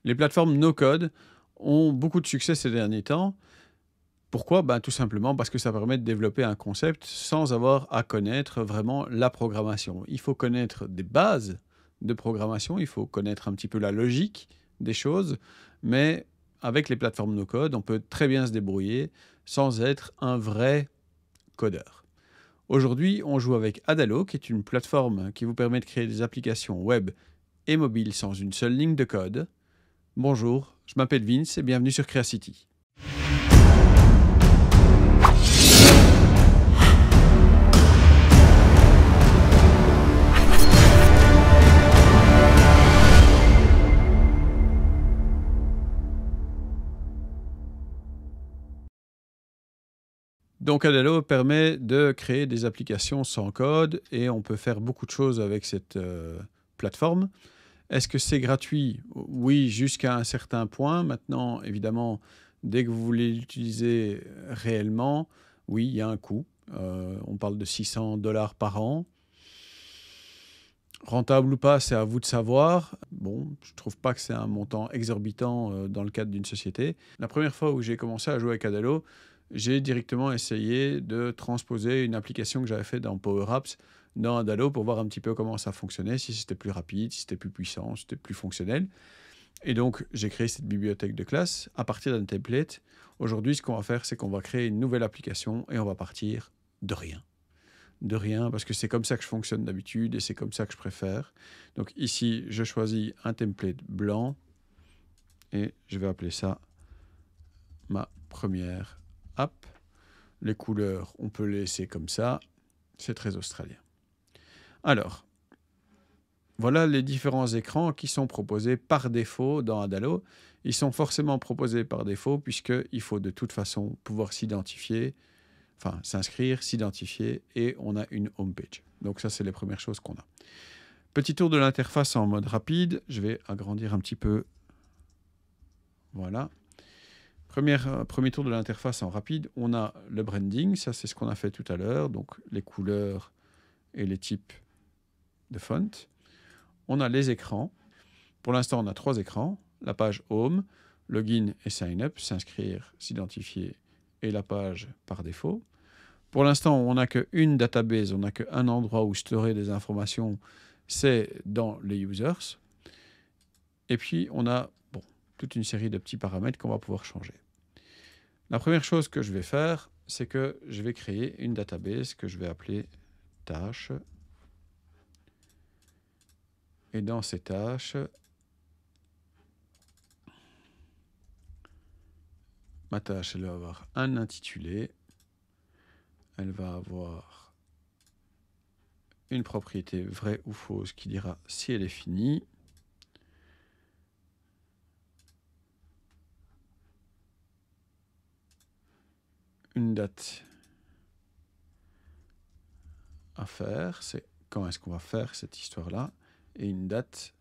Les plateformes no-code ont beaucoup de succès ces derniers temps. Pourquoi? Tout simplement parce que ça permet de développer un concept sans avoir à connaître vraiment la programmation. Il faut connaître des bases de programmation, il faut connaître un petit peu la logique des choses, mais avec les plateformes no-code, on peut très bien se débrouiller sans être un vrai codeur. Aujourd'hui, on joue avec Adalo, qui est une plateforme qui vous permet de créer des applications web et mobiles sans une seule ligne de code. Bonjour, je m'appelle Vince et bienvenue sur Creacity. Donc Adalo permet de créer des applications sans code et on peut faire beaucoup de choses avec cette plateforme. Est-ce que c'est gratuit? Oui, jusqu'à un certain point. Maintenant, évidemment, dès que vous voulez l'utiliser réellement, oui, il y a un coût. On parle de $600 par an. Rentable ou pas, c'est à vous de savoir. Bon, je ne trouve pas que c'est un montant exorbitant dans le cadre d'une société. La première fois où j'ai commencé à jouer avec Adalo, j'ai directement essayé de transposer une application que j'avais faite dans Power Apps dans Adalo pour voir un petit peu comment ça fonctionnait, si c'était plus rapide, si c'était plus puissant, si c'était plus fonctionnel. Et donc, j'ai créé cette bibliothèque de classe à partir d'un template. Aujourd'hui, ce qu'on va faire, c'est qu'on va créer une nouvelle application et on va partir de rien. De rien, parce que c'est comme ça que je fonctionne d'habitude et c'est comme ça que je préfère. Donc ici, je choisis un template blanc et je vais appeler ça ma première app. Les couleurs, on peut les laisser comme ça. C'est très australien. Alors, voilà les différents écrans qui sont proposés par défaut dans Adalo. Ils sont forcément proposés par défaut puisqu'il faut de toute façon pouvoir s'identifier, enfin s'inscrire, s'identifier et on a une home page. Donc ça, c'est les premières choses qu'on a. Petit tour de l'interface en mode rapide. Je vais agrandir un petit peu. Voilà. Premier tour de l'interface en rapide, on a le branding, ça c'est ce qu'on a fait tout à l'heure, donc les couleurs et les types de font. On a les écrans. Pour l'instant, on a 3 écrans. La page Home, Login et Sign Up, s'inscrire, s'identifier et la page par défaut. Pour l'instant, on n'a qu'une database, on n'a qu'un endroit où stocker des informations, c'est dans les users. Et puis, on a toute une série de petits paramètres qu'on va pouvoir changer. La première chose que je vais faire, c'est que je vais créer une database que je vais appeler tâches. Et dans ces tâches, ma tâche, elle va avoir un intitulé. Elle va avoir une propriété vraie ou fausse qui dira si elle est finie. Une date à faire, c'est quand est-ce qu'on va faire cette histoire-là, et une date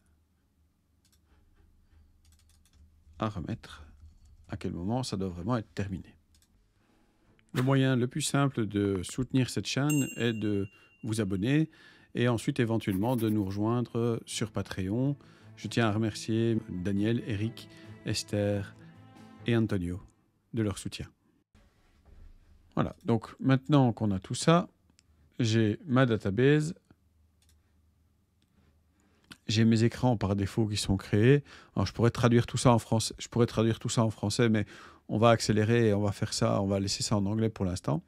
à remettre, à quel moment ça doit vraiment être terminé. Le moyen le plus simple de soutenir cette chaîne est de vous abonner et ensuite éventuellement de nous rejoindre sur Patreon. Je tiens à remercier Daniel, Eric, Esther et Antonio de leur soutien. Voilà, donc maintenant qu'on a tout ça, j'ai ma database, j'ai mes écrans par défaut qui sont créés. Alors je pourrais traduire tout ça en français, mais on va accélérer et on va faire ça, on va laisser ça en anglais pour l'instant.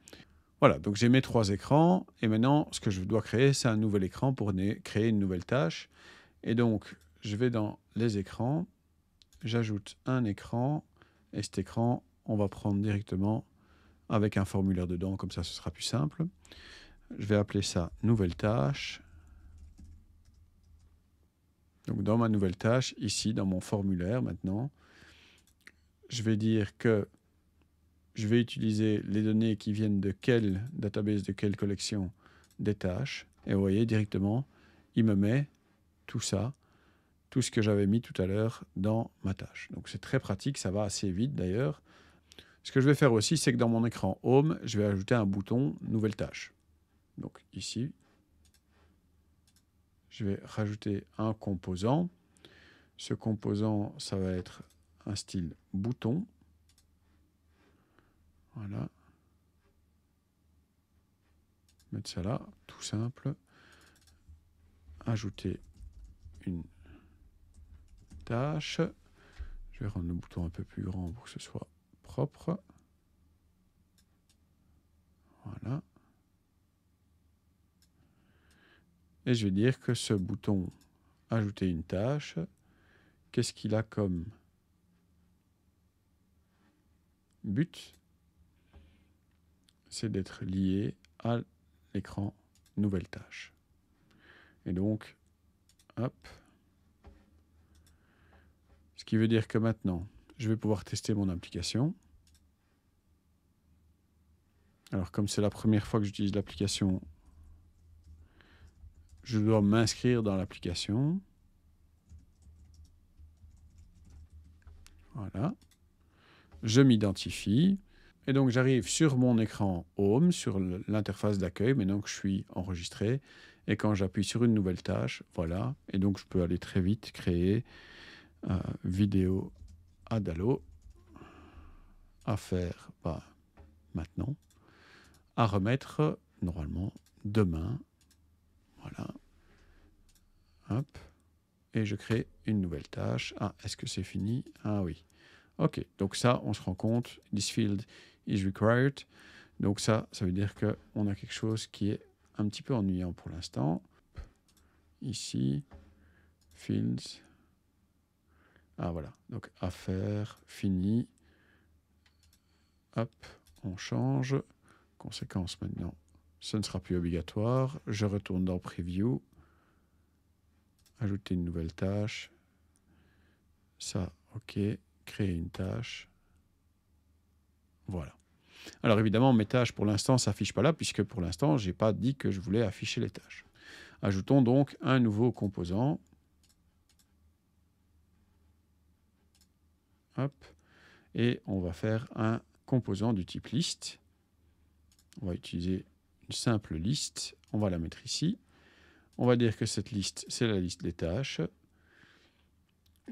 Voilà, donc j'ai mes 3 écrans et maintenant ce que je dois créer, c'est un nouvel écran pour créer une nouvelle tâche. Et donc je vais dans les écrans, j'ajoute un écran et cet écran, on va prendre directement avec un formulaire dedans, comme ça ce sera plus simple. Je vais appeler ça nouvelle tâche. Donc dans ma nouvelle tâche, ici dans mon formulaire maintenant, je vais dire que je vais utiliser les données qui viennent de quelle database, de quelle collection des tâches. Et vous voyez directement, il me met tout ça, tout ce que j'avais mis tout à l'heure dans ma tâche. Donc c'est très pratique, ça va assez vite d'ailleurs. Ce que je vais faire aussi, c'est que dans mon écran Home, je vais ajouter un bouton Nouvelle tâche. Donc ici, je vais rajouter un composant. Ce composant, ça va être un style bouton. Voilà. Mettre ça là, tout simple. Ajouter une tâche. Je vais rendre le bouton un peu plus grand pour que ce soit propre. Voilà. Et je vais dire que ce bouton ajouter une tâche, qu'est-ce qu'il a comme but? C'est d'être lié à l'écran nouvelle tâche. Et donc, hop. Ce qui veut dire que maintenant, je vais pouvoir tester mon application. Alors, comme c'est la première fois que j'utilise l'application, je dois m'inscrire dans l'application. Voilà. Je m'identifie. Et donc, j'arrive sur mon écran Home, sur l'interface d'accueil. Maintenant que je suis enregistré. Et quand j'appuie sur une nouvelle tâche, voilà. Et donc, je peux aller très vite créer vidéo Adalo à faire maintenant, à remettre normalement demain. Voilà. Hop. Et je crée une nouvelle tâche. Ah, est-ce que c'est fini? Ah oui. OK. Donc ça, on se rend compte. This field is required. Donc ça veut dire qu'on a quelque chose qui est un petit peu ennuyant pour l'instant. Ici, fields. Ah voilà. Donc affaire, fini. Hop, on change. Conséquence maintenant, ce ne sera plus obligatoire. Je retourne dans Preview. Ajouter une nouvelle tâche. Ça, OK. Créer une tâche. Voilà. Alors évidemment, mes tâches pour l'instant ne s'affichent pas là, puisque pour l'instant, je n'ai pas dit que je voulais afficher les tâches. Ajoutons donc un nouveau composant. Hop. Et on va faire un composant du type liste. On va utiliser une simple liste. On va la mettre ici. On va dire que cette liste, c'est la liste des tâches.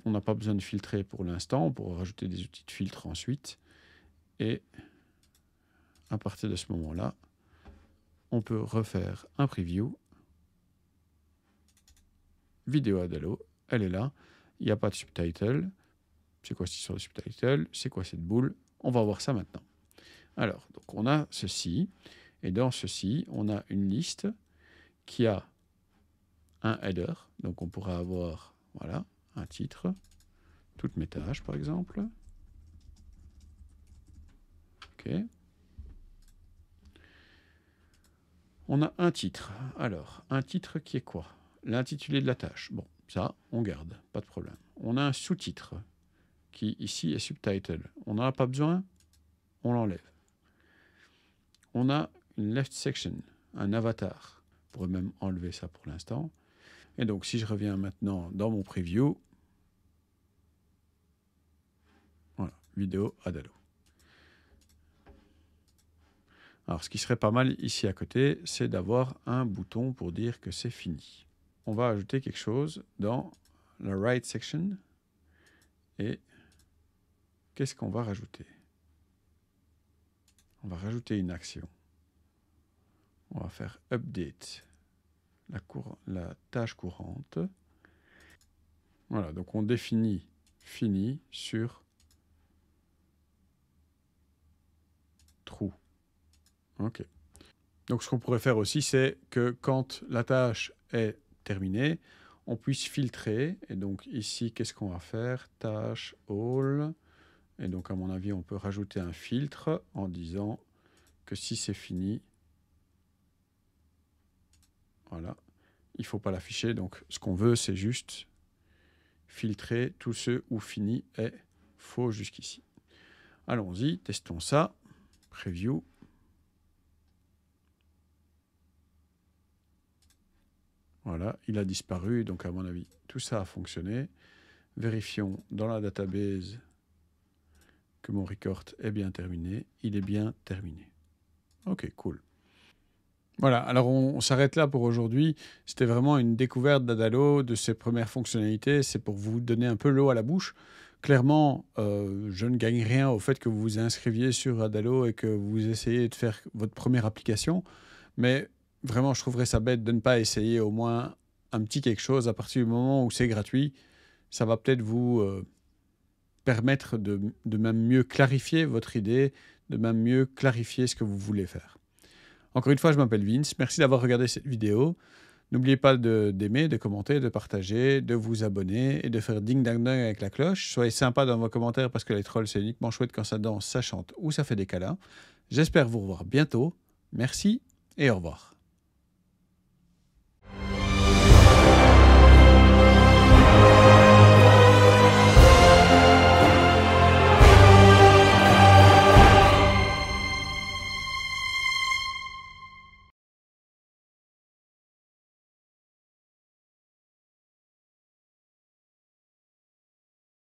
On n'a pas besoin de filtrer pour l'instant. On pourra rajouter des outils de filtre ensuite. Et à partir de ce moment-là, on peut refaire un preview. Vidéo Adalo, elle est là. Il n'y a pas de subtitle. C'est quoi cette histoire de subtitle? C'est quoi cette boule? On va voir ça maintenant. Alors, donc on a ceci. Et dans ceci, on a une liste qui a un header. Donc on pourra avoir, voilà, un titre. Toutes mes tâches, par exemple. OK. On a un titre. Alors, un titre qui est quoi? L'intitulé de la tâche. Bon, ça, on garde, pas de problème. On a un sous-titre qui, ici, est subtitle. On n'en a pas besoin, on l'enlève. On a une left section, un avatar. On pourrait même enlever ça pour l'instant. Et donc, si je reviens maintenant dans mon preview, voilà, vidéo Adalo. Alors, ce qui serait pas mal ici à côté, c'est d'avoir un bouton pour dire que c'est fini. On va ajouter quelque chose dans la right section. Et qu'est-ce qu'on va rajouter? On va rajouter une action. On va faire update la tâche courante. Voilà, donc on définit fini sur true. OK. Donc ce qu'on pourrait faire aussi, c'est que quand la tâche est terminée, on puisse filtrer. Et donc ici, qu'est-ce qu'on va faire? Tâche all. Et donc à mon avis, on peut rajouter un filtre en disant que si c'est fini, voilà, il ne faut pas l'afficher. Donc ce qu'on veut, c'est juste filtrer tous ceux où fini est faux jusqu'ici. Allons-y, testons ça. Preview. Voilà, il a disparu. Donc à mon avis, tout ça a fonctionné. Vérifions dans la database que mon record est bien terminé. Il est bien terminé. OK, cool. Voilà, alors on s'arrête là pour aujourd'hui. C'était vraiment une découverte d'Adalo, de ses premières fonctionnalités. C'est pour vous donner un peu l'eau à la bouche. Clairement, je ne gagne rien au fait que vous vous inscriviez sur Adalo et que vous essayez de faire votre première application. Mais vraiment, je trouverais ça bête de ne pas essayer au moins un petit quelque chose à partir du moment où c'est gratuit. Ça va peut-être vous permettre de même mieux clarifier votre idée, de même mieux clarifier ce que vous voulez faire. Encore une fois, je m'appelle Vince. Merci d'avoir regardé cette vidéo. N'oubliez pas d'aimer, de commenter, de partager, de vous abonner et de faire ding dang dang avec la cloche. Soyez sympa dans vos commentaires parce que les trolls, c'est uniquement chouette quand ça danse, ça chante ou ça fait des câlins. J'espère vous revoir bientôt. Merci et au revoir.